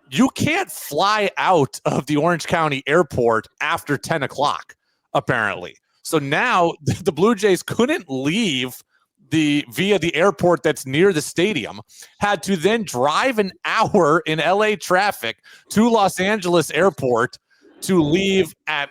You can't fly out of the Orange County airport after 10 o'clock, apparently. So now the Blue Jays couldn't leave via the airport that's near the stadium, had to then drive an hour in LA traffic to Los Angeles airport to leave at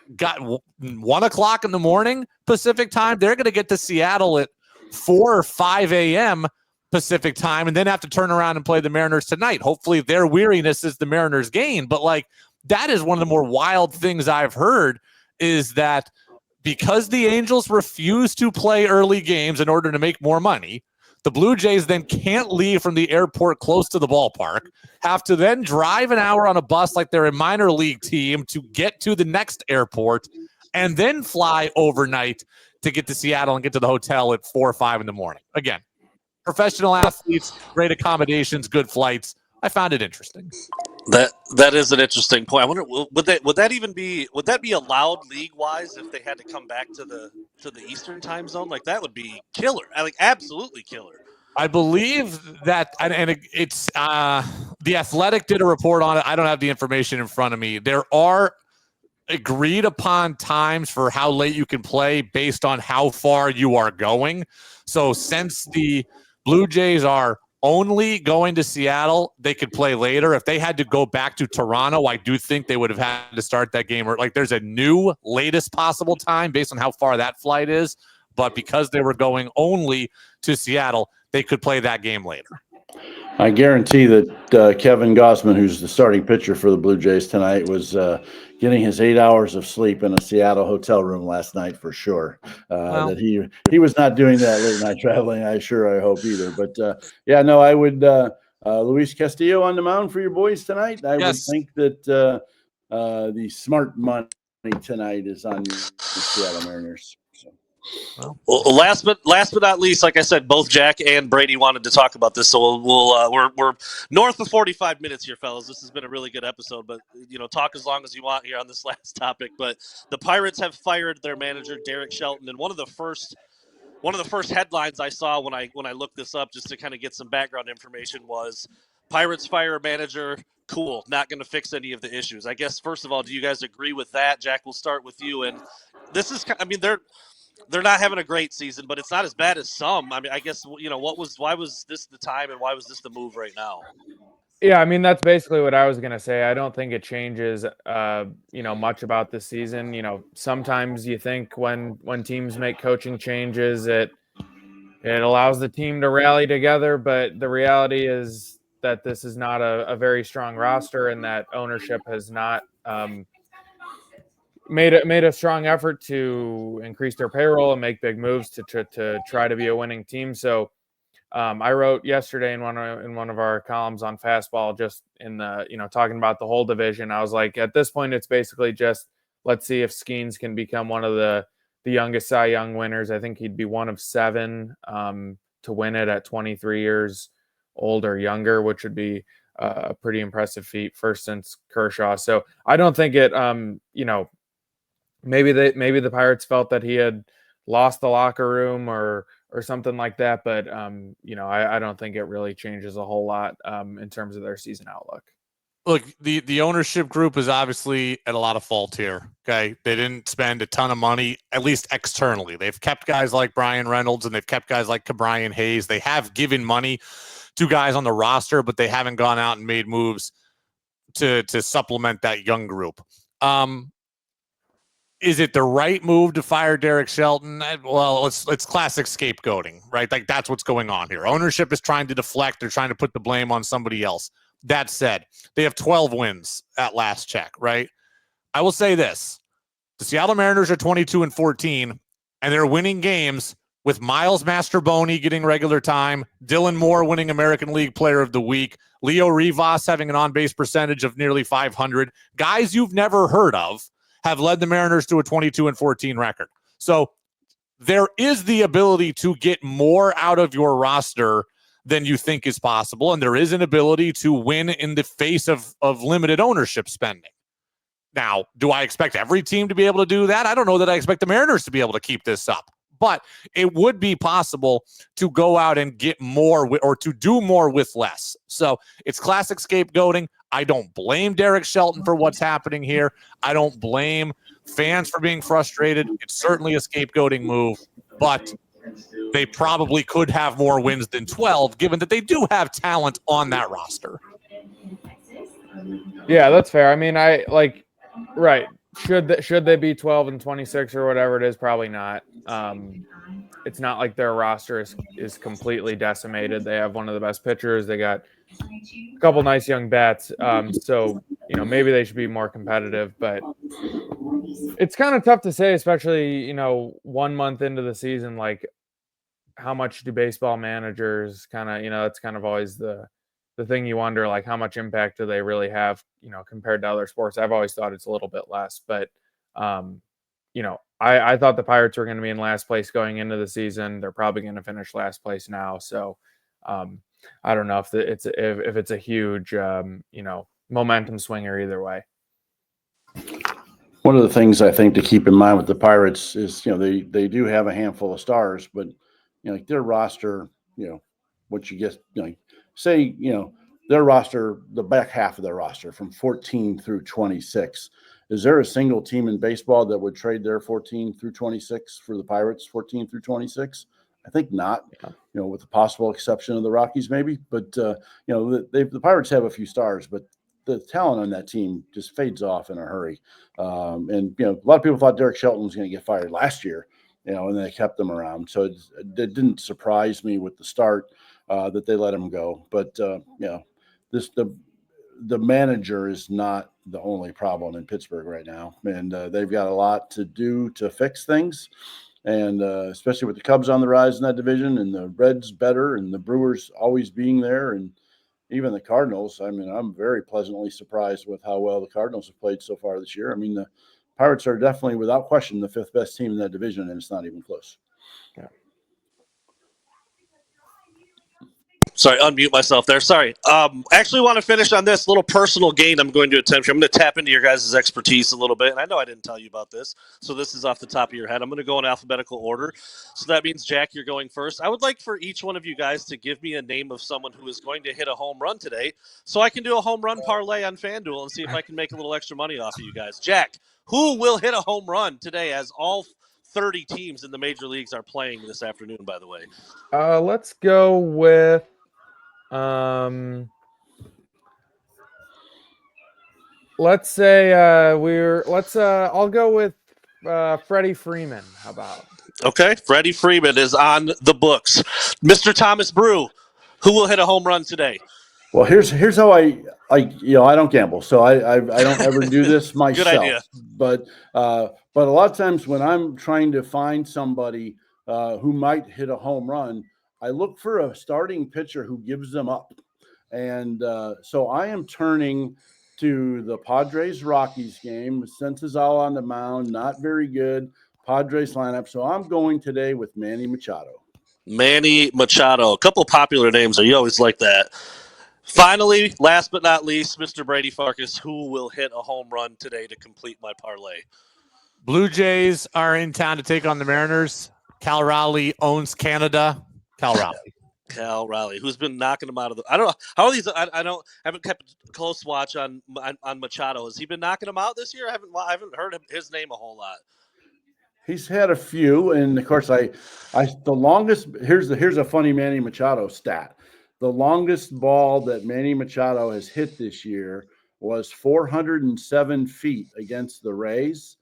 1 o'clock in the morning Pacific time. They're going to get to Seattle at 4 or 5 a.m. Pacific time, and then have to turn around and play the Mariners tonight. Hopefully their weariness is the Mariners' gain. But like, that is one of the more wild things I've heard, is that because the Angels refuse to play early games in order to make more money, the Blue Jays then can't leave from the airport close to the ballpark, have to then drive an hour on a bus like they're a minor league team to get to the next airport, and then fly overnight to get to Seattle and get to the hotel at 4 or 5 in the morning. Again, professional athletes, great accommodations, good flights. I found it interesting. That is an interesting point. I wonder, would that be allowed league wise if they had to come back to the Eastern time zone? Like, that would be killer. Absolutely killer. I believe that, and it's the Athletic did a report on it. I don't have the information in front of me. There are agreed upon times for how late you can play based on how far you are going. So since the Blue Jays are only going to Seattle, they could play later. If they had to go back to Toronto, I do think they would have had to start that game. Or like, there's a new latest possible time based on how far that flight is. But because they were going only to Seattle, they could play that game later. I guarantee that Kevin Gausman, who's the starting pitcher for the Blue Jays tonight, was getting his 8 hours of sleep in a Seattle hotel room last night for sure. That he was not doing that late night traveling. I hope either. But yeah, no, I would Luis Castillo on the mound for your boys tonight. I would think that the smart money tonight is on the Seattle Mariners. So. Well, last but not least, like I said, both Jack and Brady wanted to talk about this, so we're north of 45 minutes here, fellas. This has been a really good episode, but talk as long as you want here on this last topic. But the Pirates have fired their manager, Derek Shelton, and one of the first headlines I saw when I looked this up, just to kind of get some background information, was Pirates fire manager. Cool, not going to fix any of the issues. I guess first of all, do you guys agree with that? Jack, we'll start with you. And this is, they're not having a great season, but it's not as bad as some. I mean, I guess, why was this the time, and why was this the move right now? Yeah, I mean, that's basically what I was going to say. I don't think it changes, much about this season. Sometimes you think when teams make coaching changes, it allows the team to rally together, but the reality is that this is not a very strong roster, and that ownership has not made a strong effort to increase their payroll and make big moves to try to be a winning team. So I wrote yesterday in one of our columns on Fastball, just in the talking about the whole division. I was like, at this point, it's basically just let's see if Skeens can become one of the youngest Cy Young winners. I think he'd be one of 7 to win it at 23 years old or younger, which would be a pretty impressive feat, first since Kershaw. So I don't think it maybe the Pirates felt that he had lost the locker room or something like that. But, I don't think it really changes a whole lot in terms of their season outlook. Look, the ownership group is obviously at a lot of fault here. Okay. They didn't spend a ton of money, at least externally. They've kept guys like Brian Reynolds, and they've kept guys like Cabrian Hayes. They have given money to guys on the roster, but they haven't gone out and made moves to supplement that young group. Is it the right move to fire Derek Shelton? Well, it's classic scapegoating, right? Like that's what's going on here. Ownership is trying to deflect. They're trying to put the blame on somebody else. That said, they have 12 wins at last check, right? I will say this. The Seattle Mariners are 22-14, and they're winning games with Miles Mastrobuoni getting regular time, Dylan Moore winning American League Player of the Week, Leo Rivas having an on-base percentage of nearly 500. Guys you've never heard of have led the Mariners to a 22-14 record. So there is the ability to get more out of your roster than you think is possible, and there is an ability to win in the face of limited ownership spending. Now, do I expect every team to be able to do that? I don't know that I expect the Mariners to be able to keep this up, but it would be possible to go out and get more or to do more with less. So it's classic scapegoating. I don't blame Derek Shelton for what's happening here. I don't blame fans for being frustrated. It's certainly a scapegoating move, but they probably could have more wins than 12, given that they do have talent on that roster. Yeah, that's fair. I mean, right. Should they be 12-26 or whatever it is? Probably not. It's not like their roster is completely decimated. They have one of the best pitchers. They got a couple nice young bats. So, maybe they should be more competitive, but it's kind of tough to say, especially, 1 month into the season, like how much do baseball managers kind of, it's kind of always the thing you wonder, like how much impact do they really have, compared to other sports. I've always thought it's a little bit less, but, I thought the Pirates were going to be in last place going into the season. They're probably going to finish last place now. So I don't know if it's a huge, momentum swinger either way. One of the things I think to keep in mind with the Pirates is, they do have a handful of stars, but, like their roster, what you get, say, their roster, the back half of their roster from 14 through 26. Is there a single team in baseball that would trade their 14 through 26 for the Pirates 14 through 26? I think not, with the possible exception of the Rockies maybe. But, the Pirates have a few stars, but the talent on that team just fades off in a hurry. And, a lot of people thought Derek Shelton was going to get fired last year, and they kept him around. So it didn't surprise me with the start that they let him go. But, the manager is not the only problem in Pittsburgh right now. And they've got a lot to do to fix things. And especially with the Cubs on the rise in that division and the Reds better and the Brewers always being there and even the Cardinals. I mean, I'm very pleasantly surprised with how well the Cardinals have played so far this year. I mean, the Pirates are definitely, without question, the fifth best team in that division, and it's not even close. Yeah. Sorry, unmute myself there. Sorry. Actually want to finish on this little personal gain I'm going to attempt here. I'm going to tap into your guys' expertise a little bit. And I know I didn't tell you about this, so this is off the top of your head. I'm going to go in alphabetical order. So that means, Jack, you're going first. I would like for each one of you guys to give me a name of someone who is going to hit a home run today so I can do a home run parlay on FanDuel and see if I can make a little extra money off of you guys. Jack, who will hit a home run today as all 30 teams in the major leagues are playing this afternoon, by the way? Let's go with let's say I'll go with Freddie Freeman. How about? Okay, Freddie Freeman is on the books. Mr. Thomas Brew, who will hit a home run today? Well, here's how I don't gamble, so I don't ever do this myself. Good idea. But a lot of times when I'm trying to find somebody who might hit a home run, I look for a starting pitcher who gives them up. And so I am turning to the Padres-Rockies game. Sensazal on the mound, not very good. Padres lineup. So I'm going today with Manny Machado. Manny Machado. A couple popular names there. You always like that. Finally, last but not least, Mr. Brady Farkas, who will hit a home run today to complete my parlay? Blue Jays are in town to take on the Mariners. Cal Raleigh owns Canada. Cal Raleigh, who's been knocking them out of the. I don't know how are these. I haven't kept a close watch on Machado. Has he been knocking them out this year? I haven't heard his name a whole lot. He's had a few, and of course, the longest. Here's a funny Manny Machado stat. The longest ball that Manny Machado has hit this year was 407 feet against the Rays.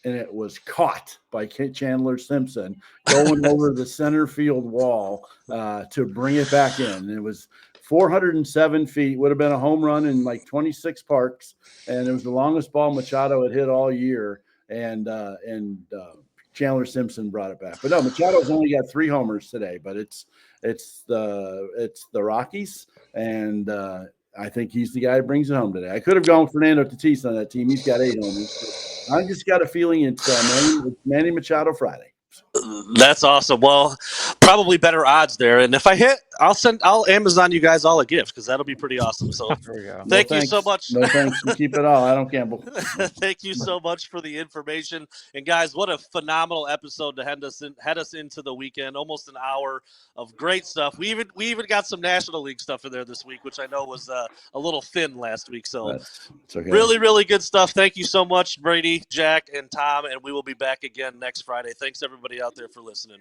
and it was caught by Chandler Simpson going over the center field wall to bring it back in. And it was 407 feet, would have been a home run in like 26 parks, and it was the longest ball Machado had hit all year. And Chandler Simpson brought it back. But no, Machado's only got 3 homers today, but it's the Rockies, and I think he's the guy who brings it home today. I could have gone with Fernando Tatis on that team. He's got 8 homers. I just got a feeling it's Manny Machado Friday. That's awesome. Well, probably better odds there. And if I hit, I'll Amazon you guys all a gift because that'll be pretty awesome. So There we go. thank you so much. No thanks. You keep it all. I don't gamble. Thank you so much for the information. And guys, what a phenomenal episode to head us into the weekend. Almost an hour of great stuff. We even got some National League stuff in there this week, which I know was a little thin last week. So it's okay. Really, really good stuff. Thank you so much, Brady, Jack, and Tom. And we will be back again next Friday. Thanks everybody out there for listening.